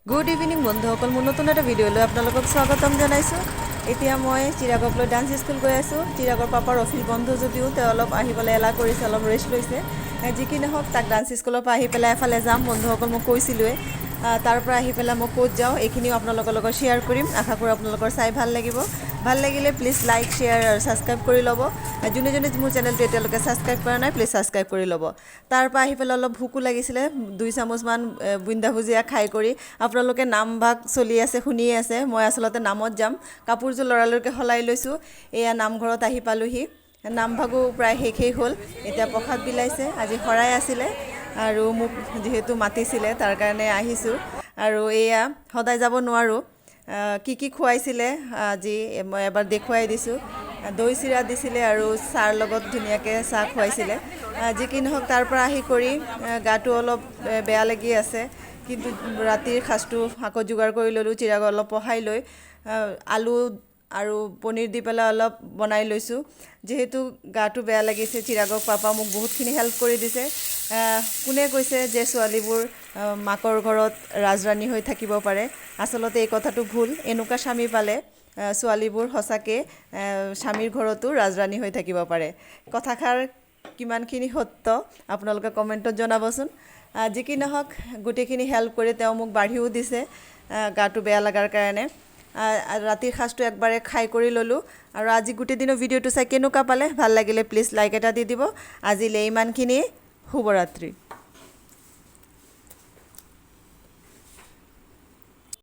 Good evening বন্ধুসকল, মোৰ নতুন এটা ভিডিঅ'লৈ আপোনালোকক স্বাগতম জনাইছোঁ। এতিয়া মই চিৰাগলৈ ডান্স স্কুল গৈ আছোঁ। চিৰাগৰ পাপাৰ অফিচ বন্ধ যদিও তেওঁ অলপ আহিবলৈ এলাহ কৰিছে, অলপ ৰেষ্ট লৈছে। যি কি নহওক, তাক ডান্স স্কুলৰ পৰা আহি পেলাই এফালে যাম। বন্ধুসকল মই কৈছিলোঁৱে, তাৰ পৰা আহি পেলাই মই ক'ত যাওঁ এইখিনিও আপোনালোকৰ লগত শ্বেয়াৰ কৰিম। আশা কৰোঁ আপোনালোকৰ চাই ভাল লাগিব। ভাল লাগিলে প্লিজ লাইক, শ্বেয়াৰ আৰু ছাবস্ক্ৰাইব কৰি ল'ব। যোনে যোনে মোৰ চেনেলটো এতিয়ালৈকে ছাবস্ক্ৰাইব কৰা নাই প্লিজ ছাবস্ক্ৰাইব কৰি ল'ব। তাৰ পৰা আহি পেলাই অলপ ভোকো লাগিছিলে, 2 চামুচমান বুন্দা ভুজিয়া খাই কৰি আপোনালোকে নামভাগ চলি আছে শুনিয়ে আছে। মই আচলতে নামত যাম, কাপোৰযোৰ লৰালৰিকৈ সলাই লৈছোঁ। এয়া নামঘৰত আহি পালোঁহি। নামভাগো প্ৰায় শেষেই হ'ল। এতিয়া প্ৰসাদ বিলাইছে, আজি শৰাই আছিলে আৰু মোক যিহেতু মাতিছিলে তাৰ কাৰণে আহিছোঁ। আৰু এয়া সদায় যাব নোৱাৰোঁ। কি কি খুৱাইছিলে আজি মই এবাৰ দেখুৱাই দিছোঁ। দৈ চিৰা দিছিলে আৰু চাহৰ লগত ধুনীয়াকৈ চাহ খুৱাইছিলে। যি কি নহওক, তাৰ পৰা আহি কৰি গাটো অলপ বেয়া লাগি আছে, কিন্তু ৰাতিৰ সাজটো আকৌ যোগাৰ কৰি ল'লোঁ। চিৰাগক অলপ পঢ়াই লৈ আলু আৰু পনীৰ দি পেলাই অলপ বনাই লৈছোঁ। যিহেতু গাটো বেয়া লাগিছে, চিৰাগক পাপা মোক বহুতখিনি হেল্প কৰি দিছে। কোনে কৈছে যে ছোৱালীবোৰ মাকৰ ঘৰত ৰাজৰাণী হৈ থাকিব পাৰে? আচলতে এই কথাটো ভুল। এনেকুৱা স্বামী পালে ছোৱালীবোৰ সঁচাকৈ স্বামীৰ ঘৰতো ৰাজৰাণী হৈ থাকিব পাৰে। কথাষাৰ কিমানখিনি সত্য আপোনালোকে কমেণ্টত জনাবচোন। যি কি নহওক, গোটেইখিনি হেল্প কৰি তেওঁ মোক বাঢ়িও দিছে গাটো বেয়া লগাৰ কাৰণে। ৰাতিৰ সাজটো একবাৰে খাই কৰি ল'লোঁ। আৰু আজি গোটেই দিনৰ ভিডিঅ'টো চাই কেনেকুৱা পালে? ভাল লাগিলে প্লিজ লাইক এটা দি দিব। আজিলৈ ইমানখিনিয়ে। শুভৰাত্ৰি।